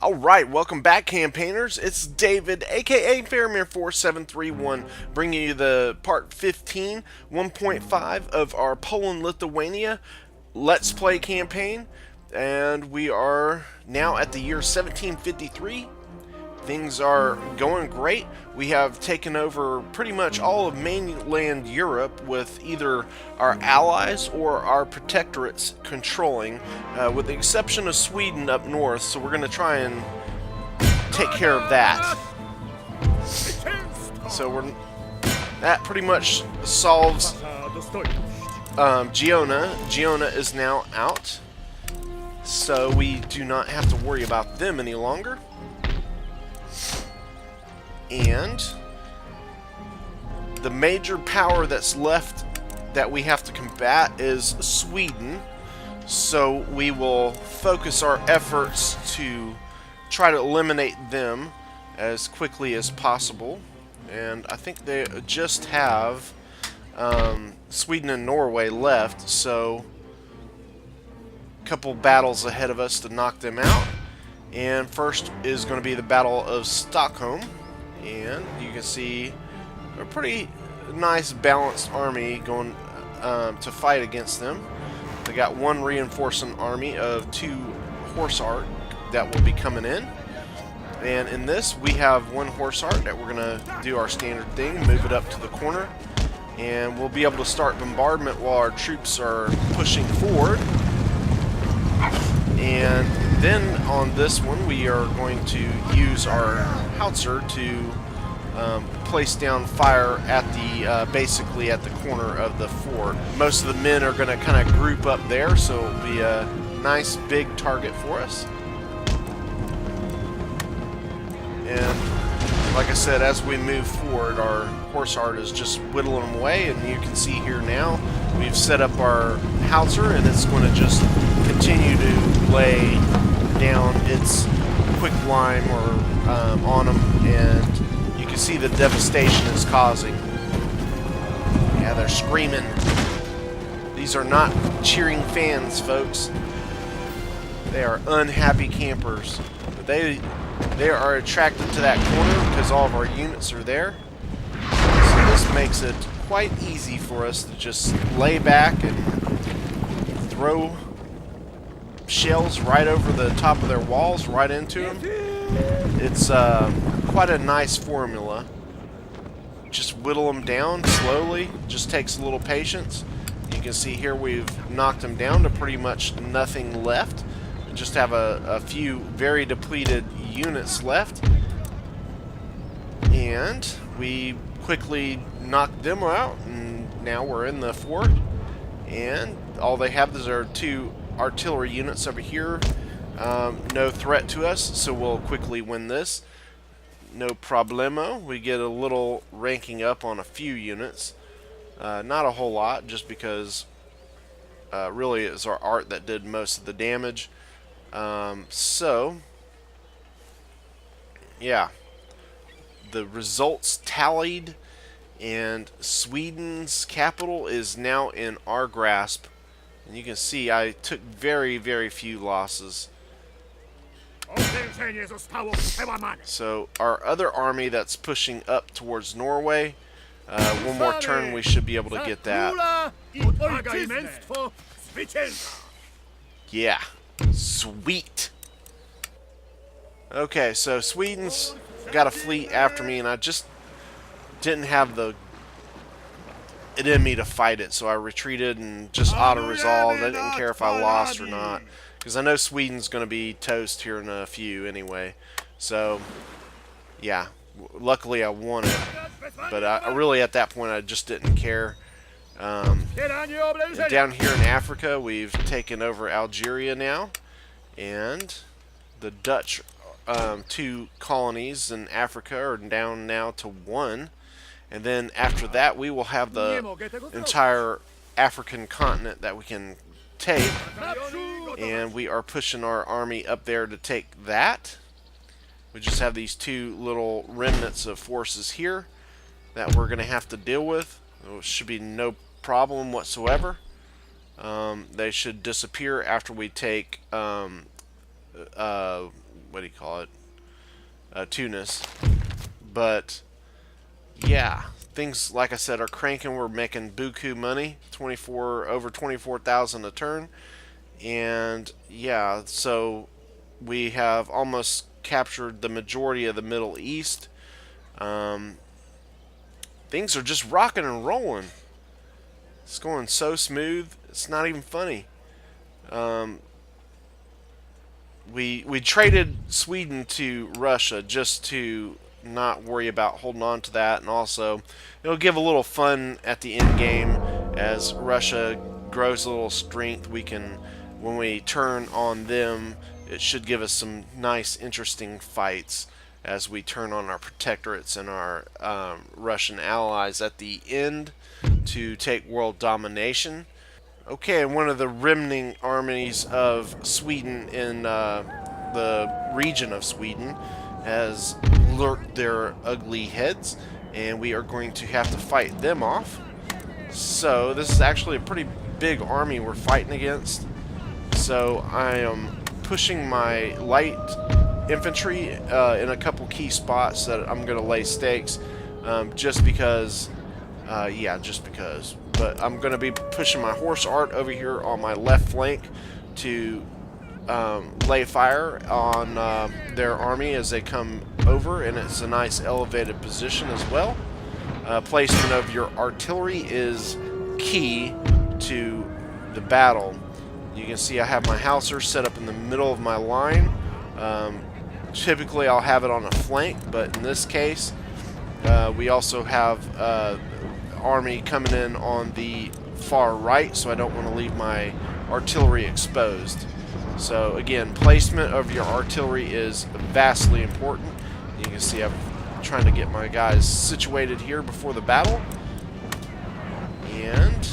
Alright, welcome back, campaigners. It's David, aka Fairmere4731, bringing you the part 15, 1.5 of our Poland-Lithuania Let's Play campaign. And we are now at the year 1753. Things are going great. We have taken over pretty much all of mainland Europe with either our allies or our protectorates controlling, with the exception of Sweden up north, so we're going to try and take care of that. So that pretty much solves Giona. Giona is now out, so we do not have to worry about them any longer. And the major power that's left that we have to combat is Sweden, so we will focus our efforts to try to eliminate them as quickly as possible. And I think they just have Sweden and Norway left, so a couple battles ahead of us to knock them out. And first is going to be the Battle of Stockholm. And you can see a pretty nice balanced army going to fight against them. They got one reinforcing army of 2 horse art that will be coming in. And in this, we have 1 horse art that we're going to do our standard thing, move it up to the corner. And we'll be able to start bombardment while our troops are pushing forward. And then on this one, we are going to use our howitzer to place down fire at the basically at the corner of the fort. Most of the men are going to kind of group up there, so it'll be a nice big target for us. And like I said, as we move forward, our horse art is just whittling them away, and you can see here now we've set up our howitzer, and it's going to just continue to lay down its quick lime or on them, and you can see the devastation it's causing. Yeah, they're screaming. These are not cheering fans, folks. They are unhappy campers. But they are attracted to that corner because all of our units are there. So this makes it quite easy for us to just lay back and throw shells right over the top of their walls, right into them. It's quite a nice formula. Just whittle them down slowly. Just takes a little patience. You can see here we've knocked them down to pretty much nothing left. We just have a few very depleted units left. And we quickly knocked them out, and now we're in the fort. And all they have is our 2 artillery units over here. No threat to us, so we'll quickly win this. No problemo. We get a little ranking up on a few units. Not a whole lot, just because really it's our art that did most of the damage. So, yeah. The results tallied, and Sweden's capital is now in our grasp. And you can see I took very, very few losses. So our other army that's pushing up towards Norway, one more turn we should be able to get that. Yeah, sweet. Okay, so Sweden's got a fleet after me, and I just didn't have it in me to fight it, so I retreated and just auto-resolved. I didn't care if I lost or not, because I know Sweden's going to be toast here in a few anyway. So, yeah, luckily I won it, but I really at that point I just didn't care. Down here in Africa, we've taken over Algeria now, and the Dutch 2 colonies in Africa are down now to 1. And then after that, we will have the entire African continent that we can take. And we are pushing our army up there to take that. We just have these 2 little remnants of forces here that we're going to have to deal with. It should be no problem whatsoever. They should disappear after we take what do you call it, Tunis. But yeah, things, like I said, are cranking. We're making buku money, over 24,000 a turn. And yeah, so we have almost captured the majority of the Middle East. Things are just rocking and rolling. It's going so smooth, it's not even funny. We traded Sweden to Russia just to not worry about holding on to that, and also it'll give a little fun at the end game as Russia grows a little strength. We can, when we turn on them, it should give us some nice, interesting fights as we turn on our protectorates and our Russian allies at the end to take world domination. Okay, and one of the remaining armies of Sweden in the region of Sweden has lurked their ugly heads, and we are going to have to fight them off. So this is actually a pretty big army we're fighting against. So I am pushing my light infantry in a couple key spots that I'm going to lay stakes, just because. But I'm going to be pushing my horse art over here on my left flank to lay fire on their army as they come over, and it's a nice elevated position as well. Placement of your artillery is key to the battle. You can see I have my howitzer set up in the middle of my line. Typically I'll have it on a flank, but in this case we also have army coming in on the far right, so I don't want to leave my artillery exposed. So again, placement of your artillery is vastly important. You can see I'm trying to get my guys situated here before the battle. And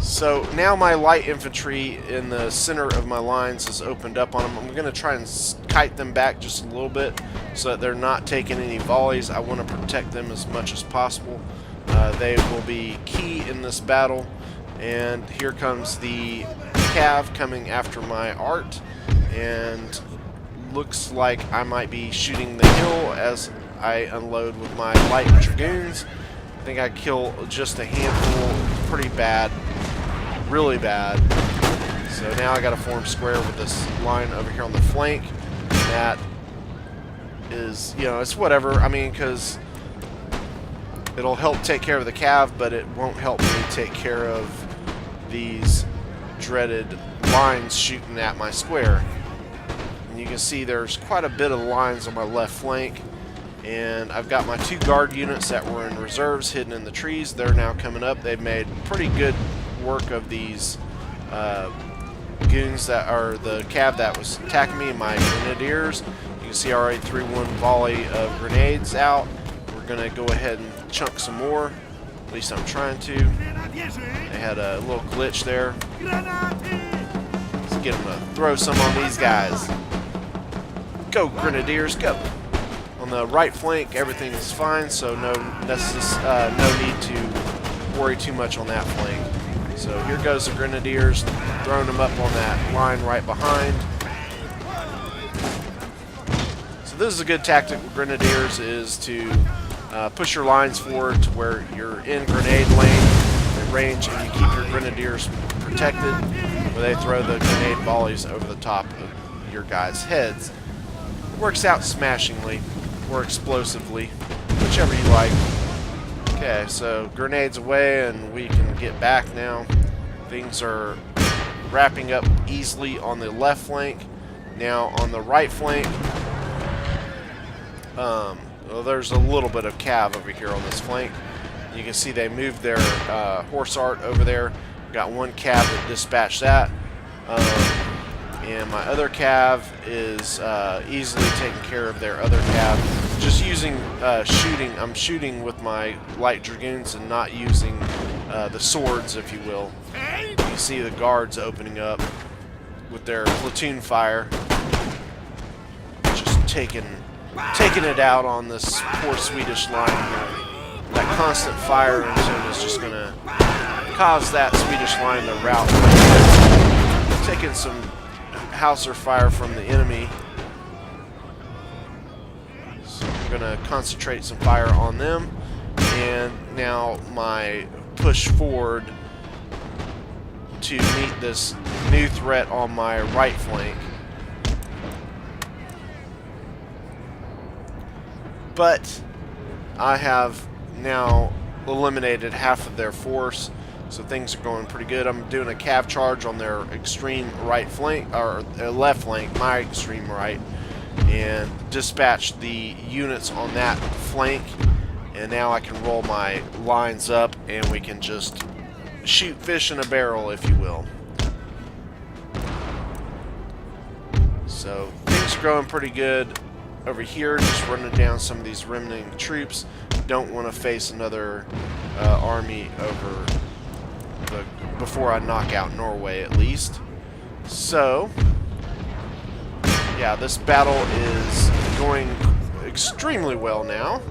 so now my light infantry in the center of my lines has opened up on them. I'm going to try and kite them back just a little bit so that they're not taking any volleys. I want to protect them as much as possible. They will be key in this battle. And here comes the cav coming after my art, and looks like I might be shooting the hill as I unload with my light dragoons. I think I kill just a handful, pretty bad, really bad. So now I got to form square with this line over here on the flank. That is, you know, it's whatever. I mean, because it'll help take care of the cav, but it won't help me take care of these dreaded lines shooting at my square. And you can see there's quite a bit of lines on my left flank, and I've got my 2 guard units that were in reserves hidden in the trees. They're now coming up. They've made pretty good work of these goons that are the cav that was attacking me, and my grenadiers. You can see I already threw 1 volley of grenades out. We're going to go ahead and chunk some more. At least I'm trying to. They had a little glitch there. Let's get them to throw some on these guys. Go, grenadiers, go! On the right flank, everything is fine, so no need to worry too much on that flank. So here goes the grenadiers, throwing them up on that line right behind. So this is a good tactic with grenadiers, is to push your lines forward to where you're in grenade range, and you keep your grenadiers protected where they throw the grenade volleys over the top of your guys' heads. It works out smashingly or explosively, whichever you like. Okay, so grenades away, and we can get back now. Things are wrapping up easily on the left flank. Now on the right flank, well, there's a little bit of cav over here on this flank. You can see they moved their horse art over there. Got 1 cav that dispatched that. And my other cav is easily taking care of their other cav. Just using shooting. I'm shooting with my light dragoons and not using the swords, if you will. You see the guards opening up with their platoon fire. Just taking it out on this poor Swedish line here. That constant fire into is just going to cause that Swedish line to rout. taking some howitzer fire from the enemy. So I'm going to concentrate some fire on them. And now my push forward to meet this new threat on my right flank. But I have now eliminated half of their force, so things are going pretty good. I'm doing a cav charge on their extreme right flank, or left flank, my extreme right, and dispatch the units on that flank. And now I can roll my lines up and we can just shoot fish in a barrel, if you will. So things are going pretty good over here, just running down some of these remnant troops. Don't want to face another army over before I knock out Norway, at least. So yeah, this battle is going extremely well now.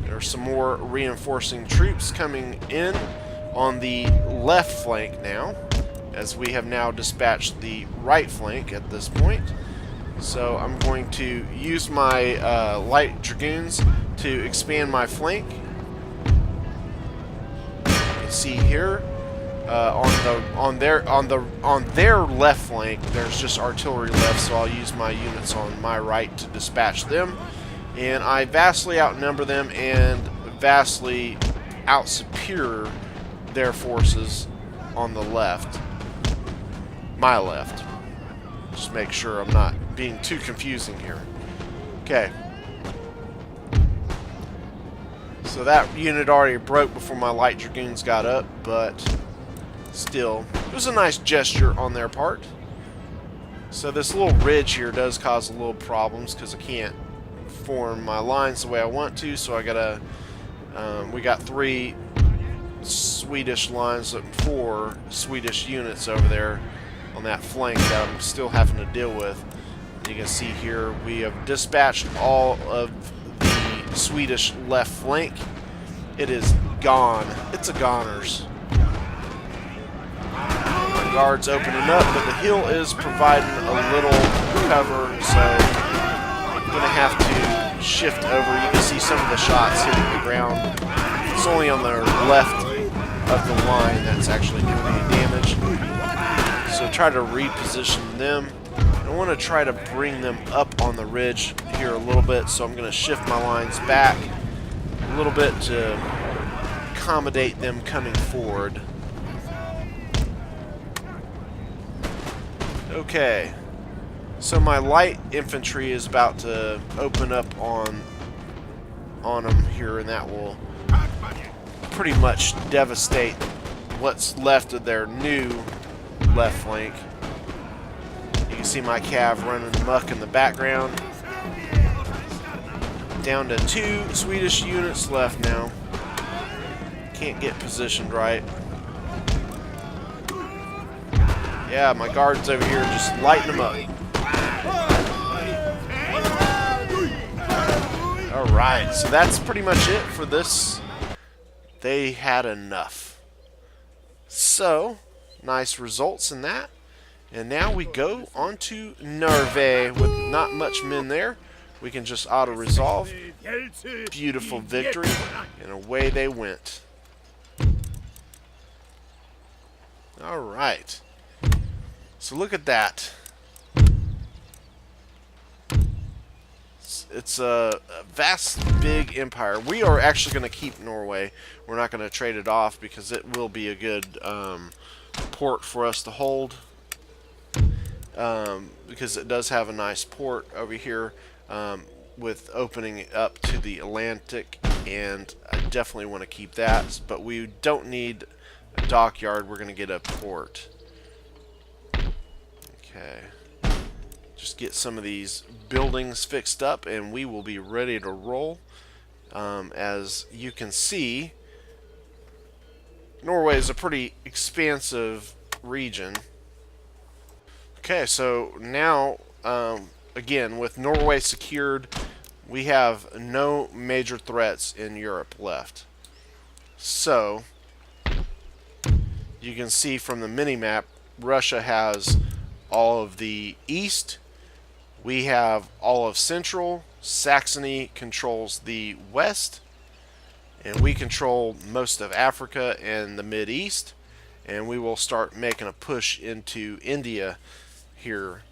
There's some more reinforcing troops coming in on the left flank now, as we have now dispatched the right flank at this point. So I'm going to use my light dragoons to expand my flank. You can see here on their left flank, there's just artillery left, so I'll use my units on my right to dispatch them. And I vastly outnumber them and vastly out-superior their forces on the left. My left. Just make sure I'm not being too confusing here. Okay. So that unit already broke before my light dragoons got up, but still, it was a nice gesture on their part. So this little ridge here does cause a little problems because I can't form my lines the way I want to, so I gotta we got 3 Swedish lines, 4 Swedish units over there on that flank that I'm still having to deal with. You can see here we have dispatched all of the Swedish left flank. It is gone. It's a goners. My guard's opening up, but the hill is providing a little cover, so I'm going to have to shift over. You can see some of the shots hitting the ground. It's only on the left of the line that's actually doing any damage. So try to reposition them. I want to try to bring them up on the ridge here a little bit, so I'm going to shift my lines back a little bit to accommodate them coming forward. Okay, so my light infantry is about to open up on them here, and that will pretty much devastate what's left of their new left flank. You can see my cav running amok in the background. Down to 2 Swedish units left now. Can't get positioned right. Yeah, my guards over here just lighting them up. Alright, so that's pretty much it for this. They had enough. So, nice results in that. And now we go on to Norway with not much men there. We can just auto-resolve. Beautiful victory. And away they went. Alright. So look at that. It's a vast, big empire. We are actually going to keep Norway. We're not going to trade it off because it will be a good port for us to hold. Because it does have a nice port over here with opening up to the Atlantic, and I definitely want to keep that. But we don't need a dockyard. We're going to get a port. Okay. Just get some of these buildings fixed up and we will be ready to roll. As you can see, Norway is a pretty expansive region. Okay, so now again, with Norway secured, we have no major threats in Europe left. So you can see from the mini-map, Russia has all of the east. We have all of central. Saxony controls the west. And we control most of Africa and the Mid-East. And we will start making a push into India here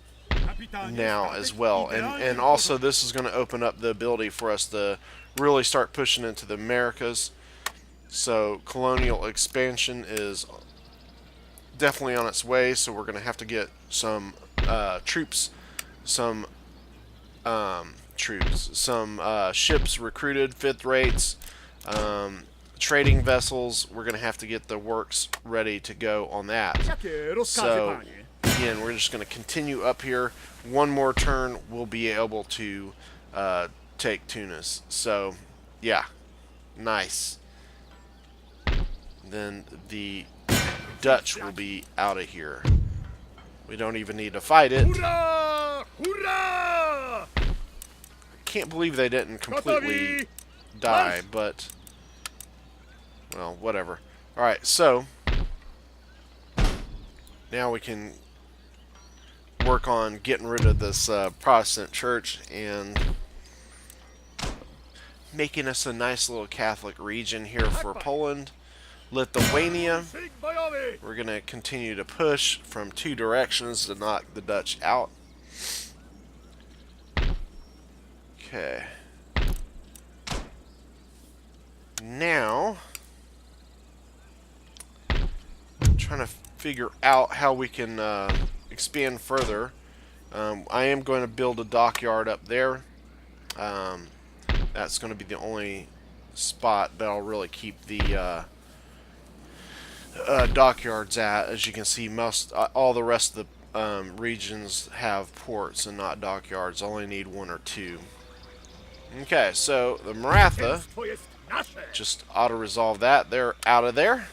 now as well. And also this is going to open up the ability for us to really start pushing into the Americas. So colonial expansion is definitely on its way. So we're going to have to get some troops, some ships recruited, fifth rates, trading vessels. We're going to have to get the works ready to go on that. So again, we're just going to continue up here. One more turn, we'll be able to take Tunis. So yeah, nice. Then the Dutch will be out of here. We don't even need to fight it. Hurrah! Hurrah! Can't believe they didn't completely die, but well, whatever. Alright, so now we can work on getting rid of this Protestant church and making us a nice little Catholic region here for Poland. Lithuania, we're going to continue to push from two directions to knock the Dutch out. Okay. Now, I'm trying to figure out how we can expand further. I am going to build a dockyard up there. That's going to be the only spot that I'll really keep the dockyards at. As you can see, all the rest of the regions have ports and not dockyards. I only need one or two. Okay, so the Maratha, just auto-resolve that. They're out of there.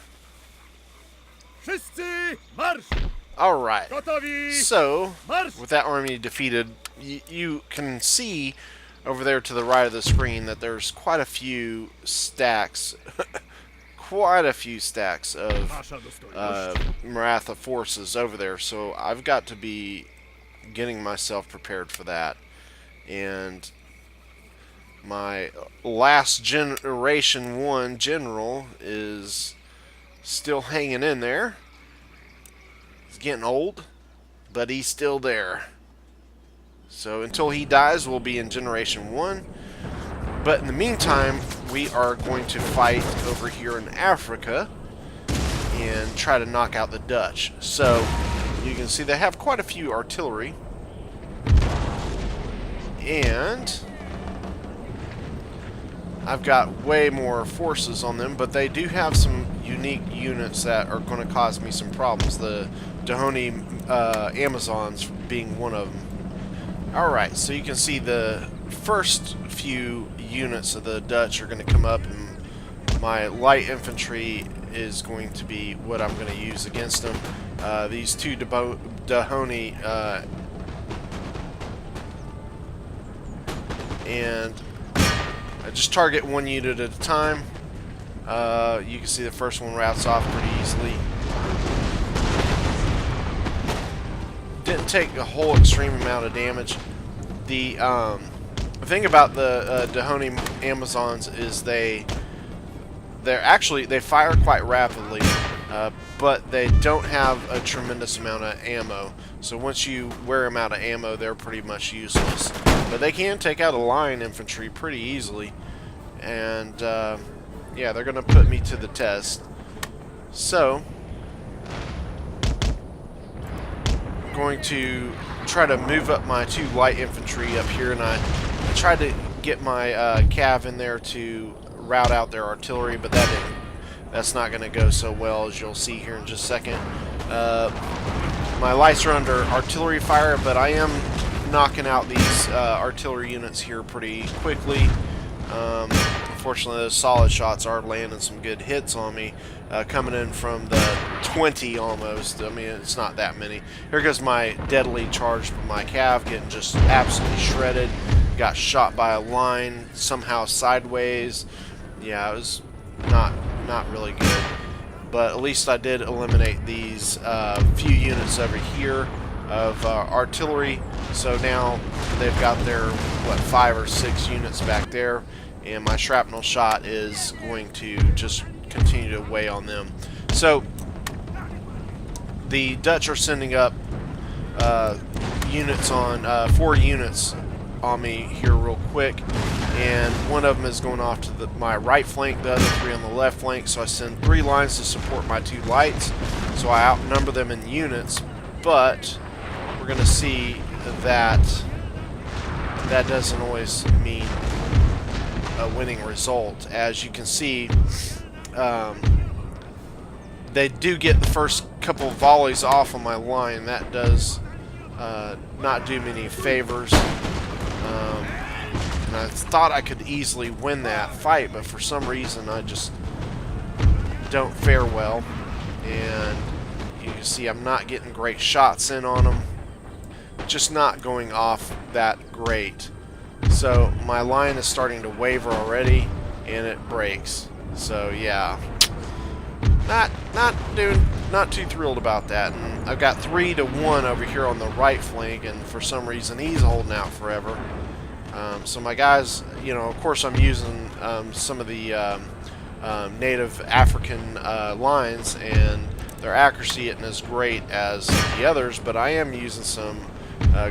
Alright, so with that army defeated, you can see over there to the right of the screen that there's quite a few stacks quite a few stacks of Maratha forces over there, so I've got to be getting myself prepared for that. And my last generation 1 general is still hanging in there. He's getting old, but he's still there. So until he dies, we'll be in generation 1. But in the meantime, we are going to fight over here in Africa and try to knock out the Dutch. So you can see they have quite a few artillery. And I've got way more forces on them, but they do have some unique units that are going to cause me some problems. The Dahomey Amazons being one of them. Alright, so you can see the first few units of the Dutch are going to come up, and my light infantry is going to be what I'm going to use against them. These two Dahomey and I just target one unit at a time. You can see the first one routes off pretty easily. Didn't take a whole extreme amount of damage. The thing about the Dahomey Amazons is they fire quite rapidly, but they don't have a tremendous amount of ammo. So once you wear them out of ammo, they're pretty much useless. But they can take out a line infantry pretty easily, and yeah, they're going to put me to the test. So I'm going to try to move up my two light infantry up here, and I tried to get my cav in there to route out their artillery, but that's not going to go so well, as you'll see here in just a second. My lights are under artillery fire, but I am knocking out these artillery units here pretty quickly. Unfortunately, those solid shots are landing some good hits on me, coming in from the 20 almost. I mean, it's not that many. Here goes my deadly charge from my cav, getting just absolutely shredded. Got shot by a line somehow sideways. Yeah, it was not really good. but at least I did eliminate these few units over here of artillery. So now they've got their, what, 5 or 6 units back there, and my shrapnel shot is going to just continue to weigh on them. So the Dutch are sending up units on 4 units on me here real quick, and one of them is going off to my right flank, the other 3 on the left flank. So I send 3 lines to support my 2 lights, so I outnumber them in units. But we're going to see that that doesn't always mean a winning result. As you can see, they do get the first couple of volleys off on my line. That does not do me any favors. And I thought I could easily win that fight, but for some reason I just don't fare well. And you can see I'm not getting great shots in on them. Just not going off that great. So my line is starting to waver already, and it breaks. So yeah, not too thrilled about that. And I've got 3 to 1 over here on the right flank, and for some reason he's holding out forever. So my guys, you know, of course I'm using some of the native African lines, and their accuracy isn't as great as the others, but I am using some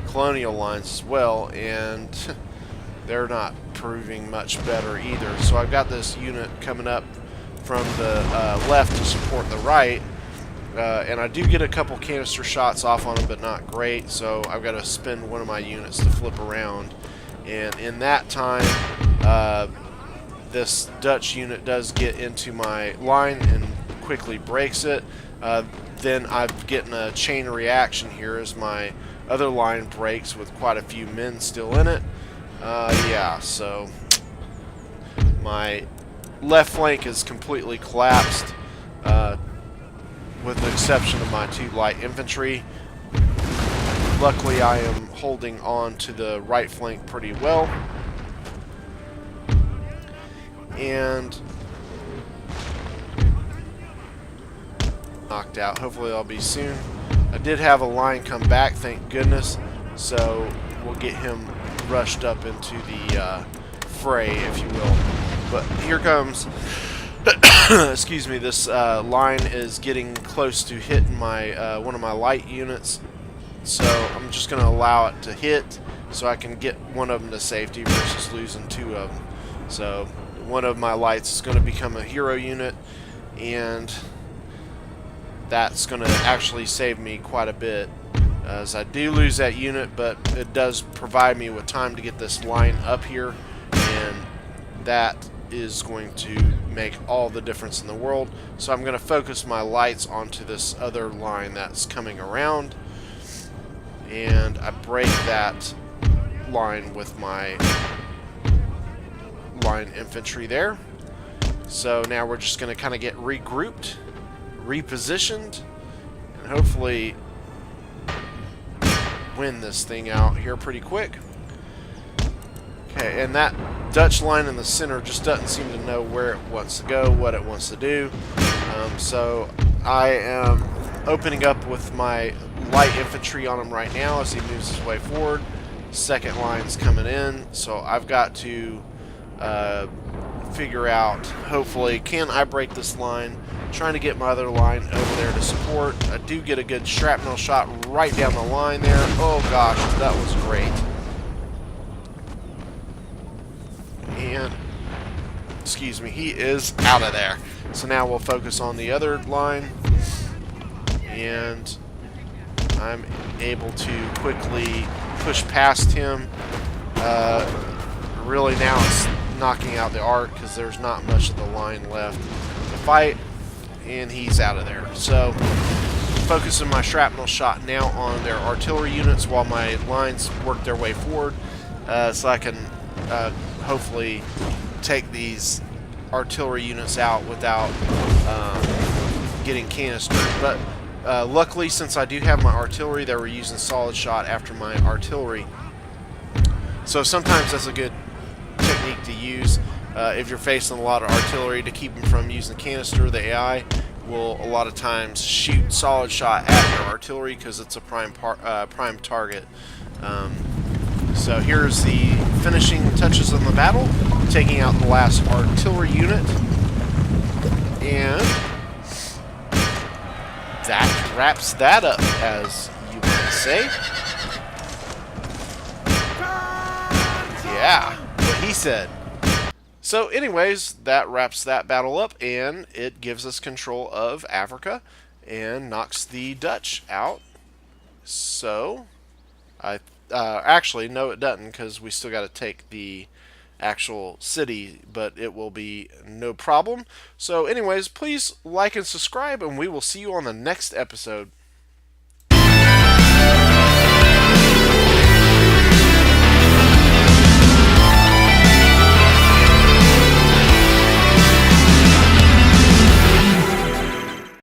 colonial lines as well, and they're not proving much better either. So I've got this unit coming up from the left to support the right, and I do get a couple canister shots off on them, but not great. So I've got to spend one of my units to flip around, and in that time this Dutch unit does get into my line and quickly breaks it. Then I'm getting a chain reaction here as my other line breaks with quite a few men still in it. Yeah, so my left flank is completely collapsed, with the exception of my 2 light infantry. Luckily I am holding on to the right flank pretty well, and knocked out. Hopefully I'll be soon. I did have a line come back, thank goodness, so we'll get him rushed up into the fray, if you will. But here comes excuse me, this line is getting close to hitting my one of my light units, so I'm just going to allow it to hit so I can get one of them to safety versus losing 2 of them. So one of my lights is going to become a hero unit, and that's going to actually save me quite a bit, as I do lose that unit, but it does provide me with time to get this line up here, and that is going to make all the difference in the world. So I'm going to focus my lights onto this other line that's coming around, and I break that line with my line infantry there. So now we're just going to kind of get regrouped, repositioned, and hopefully win this thing out here pretty quick. Okay, and that Dutch line in the center just doesn't seem to know where it wants to go, what it wants to do. So I am opening up with my light infantry on him right now as he moves his way forward. Second line's coming in, so I've got to figure out, hopefully, can I break this line? Trying to get my other line over there to support. I do get a good shrapnel shot right down the line there. Oh gosh, that was great. And, excuse me, he is out of there. So now we'll focus on the other line, and I'm able to quickly push past him. Really now it's knocking out the arc because there's not much of the line left to fight, and he's out of there. So focusing my shrapnel shot now on their artillery units while my lines work their way forward, so I can hopefully take these artillery units out without getting canistered. But luckily, since I do have my artillery, they were using solid shot after my artillery. So sometimes that's a good technique to use if you're facing a lot of artillery, to keep them from using canister, the AI. will a lot of times shoot solid shot at your artillery because it's a prime target. So here's the finishing touches on the battle, taking out the last artillery unit, and that wraps that up, as you might say. Yeah, what he said. So anyways, that wraps that battle up, and it gives us control of Africa and knocks the Dutch out. So, actually, no it doesn't, because we still got to take the actual city, but it will be no problem. So anyways, please like and subscribe, and we will see you on the next episode.